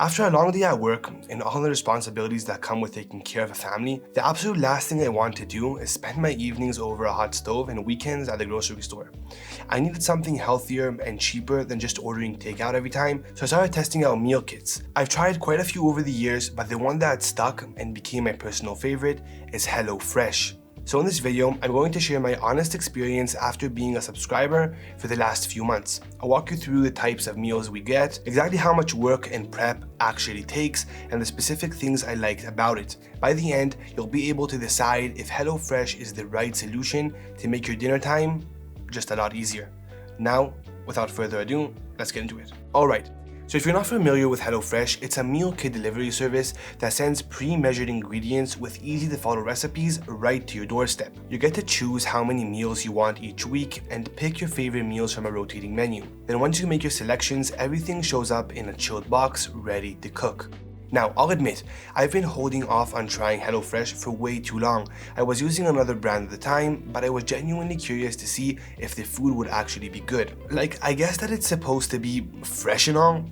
After a long day at work and all the responsibilities that come with taking care of a family, the absolute last thing I want to do is spend my evenings over a hot stove and weekends at the grocery store. I needed something healthier and cheaper than just ordering takeout every time, so I started testing out meal kits. I've tried quite a few over the years, but the one that stuck and became my personal favorite is HelloFresh. So in this video, I'm going to share my honest experience after being a subscriber for the last few months. I'll walk you through the types of meals we get, exactly how much work and prep actually takes, and the specific things I liked about it. By the end, you'll be able to decide if HelloFresh is the right solution to make your dinner time just a lot easier. Now, without further ado, let's get into it. Alright. So if you're not familiar with HelloFresh, it's a meal kit delivery service that sends pre-measured ingredients with easy to follow recipes right to your doorstep. You get to choose how many meals you want each week and pick your favorite meals from a rotating menu. Then once you make your selections, everything shows up in a chilled box ready to cook. Now, I'll admit, I've been holding off on trying HelloFresh for way too long. I was using another brand at the time, but I was genuinely curious to see if the food would actually be good. Like, I guess that it's supposed to be fresh and all,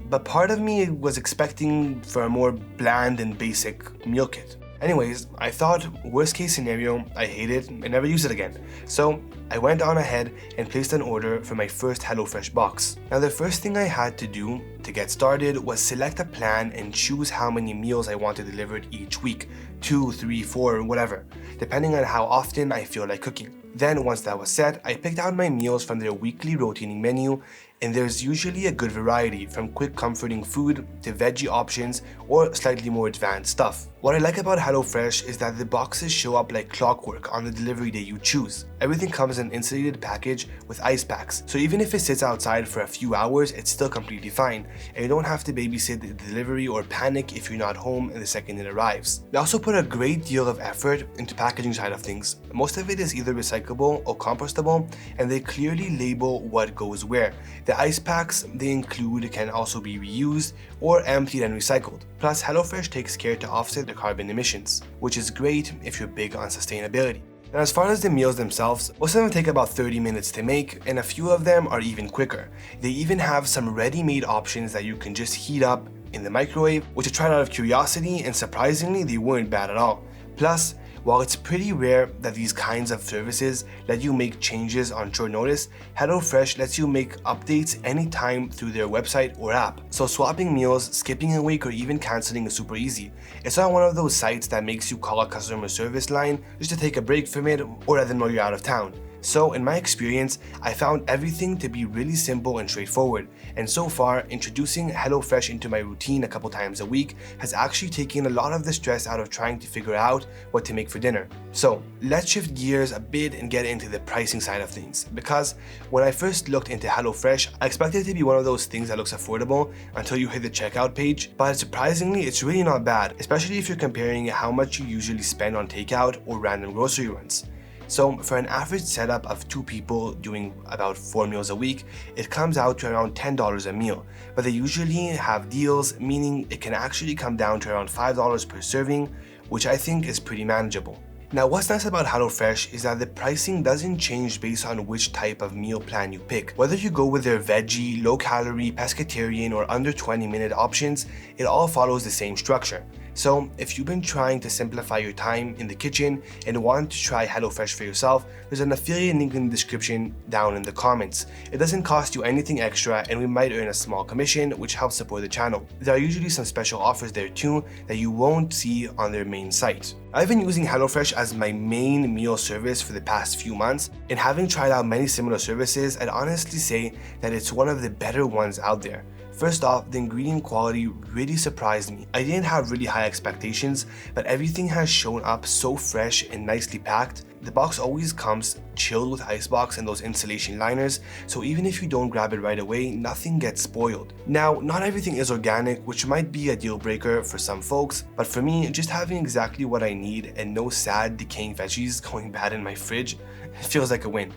but part of me was expecting for a more bland and basic meal kit. Anyways, I thought, worst case scenario, I hate it and never use it again. So I went on ahead and placed an order for my first HelloFresh box. Now the first thing I had to do to get started was select a plan and choose how many meals I wanted delivered each week, 2, 3, 4, whatever, depending on how often I feel like cooking. Then once that was set, I picked out my meals from their weekly rotating menu, and there's usually a good variety from quick comforting food to veggie options or slightly more advanced stuff. What I like about HelloFresh is that the boxes show up like clockwork on the delivery day you choose. Everything comes in an insulated package with ice packs, so even if it sits outside for a few hours, it's still completely fine, and you don't have to babysit the delivery or panic if you're not home the second it arrives. They also put a great deal of effort into packaging side of things. Most of it is either recyclable or compostable, and they clearly label what goes where. The ice packs they include can also be reused or emptied and recycled. Plus, HelloFresh takes care to offset the carbon emissions, which is great if you're big on sustainability. And as far as the meals themselves, most of them take about 30 minutes to make, and a few of them are even quicker. They even have some ready-made options that you can just heat up in the microwave, which I tried out of curiosity, and surprisingly, they weren't bad at all. Plus, while it's pretty rare that these kinds of services let you make changes on short notice, HelloFresh lets you make updates anytime through their website or app. So swapping meals, skipping a week, or even canceling is super easy. It's not one of those sites that makes you call a customer service line just to take a break from it or let them know you're out of town. So in my experience, I found everything to be really simple and straightforward, and so far, introducing HelloFresh into my routine a couple times a week has actually taken a lot of the stress out of trying to figure out what to make for dinner. So let's shift gears a bit and get into the pricing side of things, because when I first looked into HelloFresh, I expected it to be one of those things that looks affordable until you hit the checkout page, but surprisingly, it's really not bad, especially if you're comparing how much you usually spend on takeout or random grocery runs. So for an average setup of 2 people doing about 4 meals a week, it comes out to around $10 a meal, but they usually have deals, meaning it can actually come down to around $5 per serving, which I think is pretty manageable. Now, what's nice about HelloFresh is that the pricing doesn't change based on which type of meal plan you pick. Whether you go with their veggie, low-calorie, pescatarian, or under 20-minute options, it all follows the same structure. So if you've been trying to simplify your time in the kitchen and want to try HelloFresh for yourself, there's an affiliate link in the description down in the comments. It doesn't cost you anything extra, and we might earn a small commission, which helps support the channel. There are usually some special offers there too that you won't see on their main site. I've been using HelloFresh as my main meal service for the past few months, and having tried out many similar services, I'd honestly say that it's one of the better ones out there. First off, the ingredient quality really surprised me. I didn't have really high expectations, but everything has shown up so fresh and nicely packed. The box always comes chilled with icebox and those insulation liners, so even if you don't grab it right away, nothing gets spoiled. Now, not everything is organic, which might be a deal breaker for some folks, but for me, just having exactly what I need and no sad, decaying veggies going bad in my fridge feels like a win.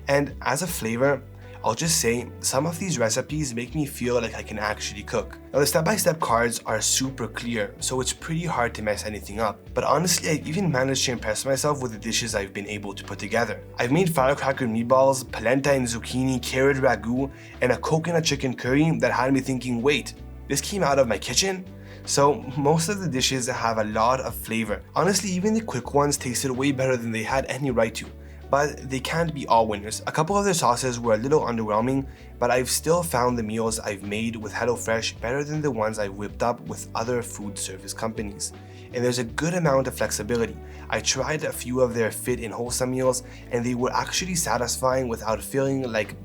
And as a flavor, I'll just say, some of these recipes make me feel like I can actually cook. Now the step-by-step cards are super clear, so it's pretty hard to mess anything up. But honestly, I even managed to impress myself with the dishes I've been able to put together. I've made firecracker meatballs, polenta and zucchini, carrot ragu, and a coconut chicken curry that had me thinking, wait, This came out of my kitchen? So most of the dishes have a lot of flavor. Honestly, even the quick ones tasted way better than they had any right to. But they can't be all winners. A couple of their sauces were a little underwhelming, but I've still found the meals I've made with HelloFresh better than the ones I've whipped up with other food service companies. And there's a good amount of flexibility. I tried a few of their fit and wholesome meals, and they were actually satisfying without feeling like,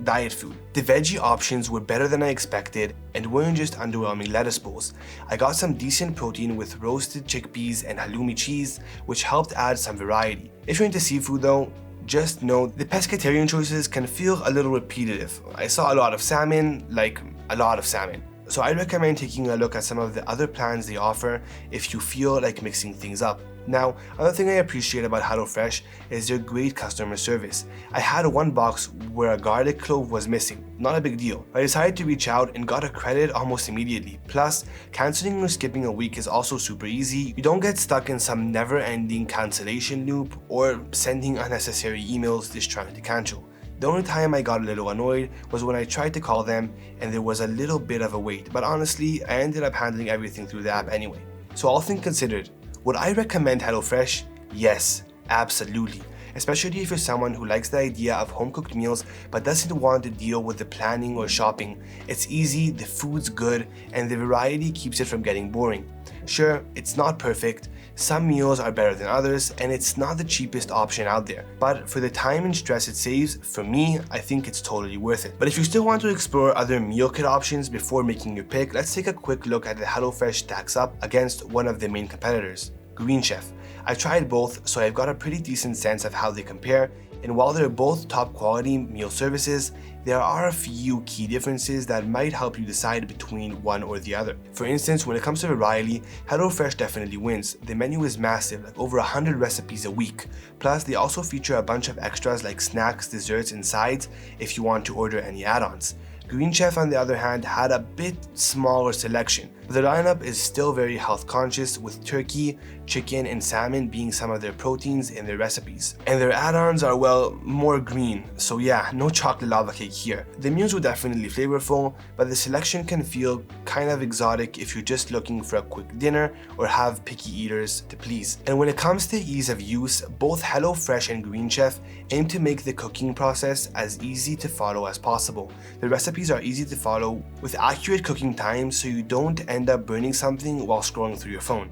diet food. The veggie options were better than I expected and weren't just underwhelming lettuce bowls. I got some decent protein with roasted chickpeas and halloumi cheese, which helped add some variety. If you're into seafood though, just know the pescatarian choices can feel a little repetitive. I saw a lot of salmon, like a lot of salmon. So I recommend taking a look at some of the other plans they offer if you feel like mixing things up. Now, another thing I appreciate about HelloFresh is their great customer service. I had one box where a garlic clove was missing, not a big deal. I decided to reach out and got a credit almost immediately. Plus, canceling or skipping a week is also super easy. You don't get stuck in some never-ending cancellation loop or sending unnecessary emails just trying to cancel. The only time I got a little annoyed was when I tried to call them and there was a little bit of a wait, but honestly, I ended up handling everything through the app anyway. So all things considered, would I recommend HelloFresh? Yes, absolutely. Especially if you're someone who likes the idea of home-cooked meals but doesn't want to deal with the planning or shopping. It's easy, the food's good, and the variety keeps it from getting boring. Sure, it's not perfect, some meals are better than others, and it's not the cheapest option out there. But for the time and stress it saves, for me, I think it's totally worth it. But if you still want to explore other meal kit options before making your pick, let's take a quick look at the HelloFresh stacks up against one of the main competitors, Green Chef. I've tried both, so I've got a pretty decent sense of how they compare, and while they're both top quality meal services, there are a few key differences that might help you decide between one or the other. For instance, when it comes to variety, HelloFresh definitely wins. The menu is massive, like over 100 recipes a week. Plus, they also feature a bunch of extras like snacks, desserts, and sides if you want to order any add-ons. Green Chef, on the other hand, had a bit smaller selection, but the lineup is still very health conscious, with turkey, chicken, and salmon being some of their proteins in their recipes. And their add-ons are, well, more green, so yeah, no chocolate lava cake here. The meals were definitely flavorful, but the selection can feel kind of exotic if you're just looking for a quick dinner or have picky eaters to please. And when it comes to ease of use, both HelloFresh and Green Chef aim to make the cooking process as easy to follow as possible. The recipes are easy to follow with accurate cooking times, so you don't end up burning something while scrolling through your phone.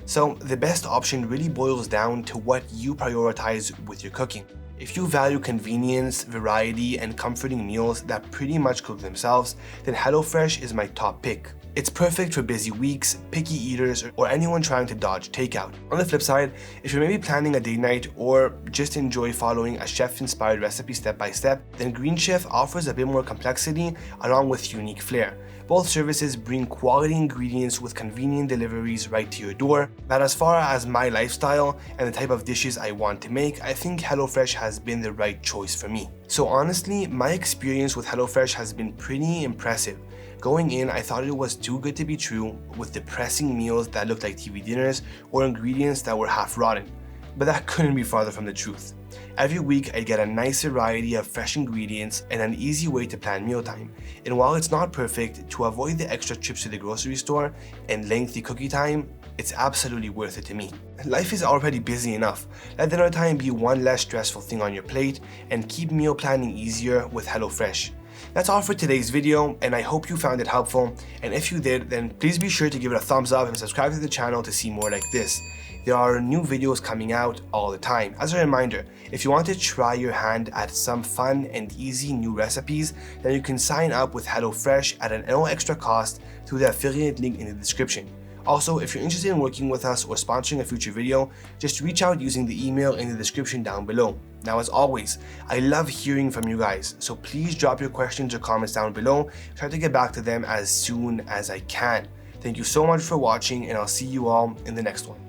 So the best option really boils down to what you prioritize with your cooking. If you value convenience, variety, and comforting meals that pretty much cook themselves, then HelloFresh is my top pick. It's perfect for busy weeks, picky eaters, or anyone trying to dodge takeout. On the flip side, if you're maybe planning a date night or just enjoy following a chef-inspired recipe step by step, then Green Chef offers a bit more complexity along with unique flair. Both services bring quality ingredients with convenient deliveries right to your door, but as far as my lifestyle and the type of dishes I want to make, I think HelloFresh has been the right choice for me. So honestly, my experience with HelloFresh has been pretty impressive. Going in, I thought it was too good to be true, with depressing meals that looked like TV dinners or ingredients that were half rotten. But that couldn't be farther from the truth. Every week, I'd get a nice variety of fresh ingredients and an easy way to plan mealtime. And while it's not perfect, to avoid the extra trips to the grocery store and lengthy cookie time, it's absolutely worth it to me. Life is already busy enough. Let dinner time be one less stressful thing on your plate, and keep meal planning easier with HelloFresh. That's all for today's video, and I hope you found it helpful. And if you did, then please be sure to give it a thumbs up and subscribe to the channel to see more like this. There are new videos coming out all the time. As a reminder, if you want to try your hand at some fun and easy new recipes, then you can sign up with HelloFresh at an no extra cost through the affiliate link in the description. Also, if you're interested in working with us or sponsoring a future video, just reach out using the email in the description down below. Now, as always, I love hearing from you guys, so please drop your questions or comments down below. Try to get back to them as soon as I can. Thank you so much for watching, and I'll see you all in the next one.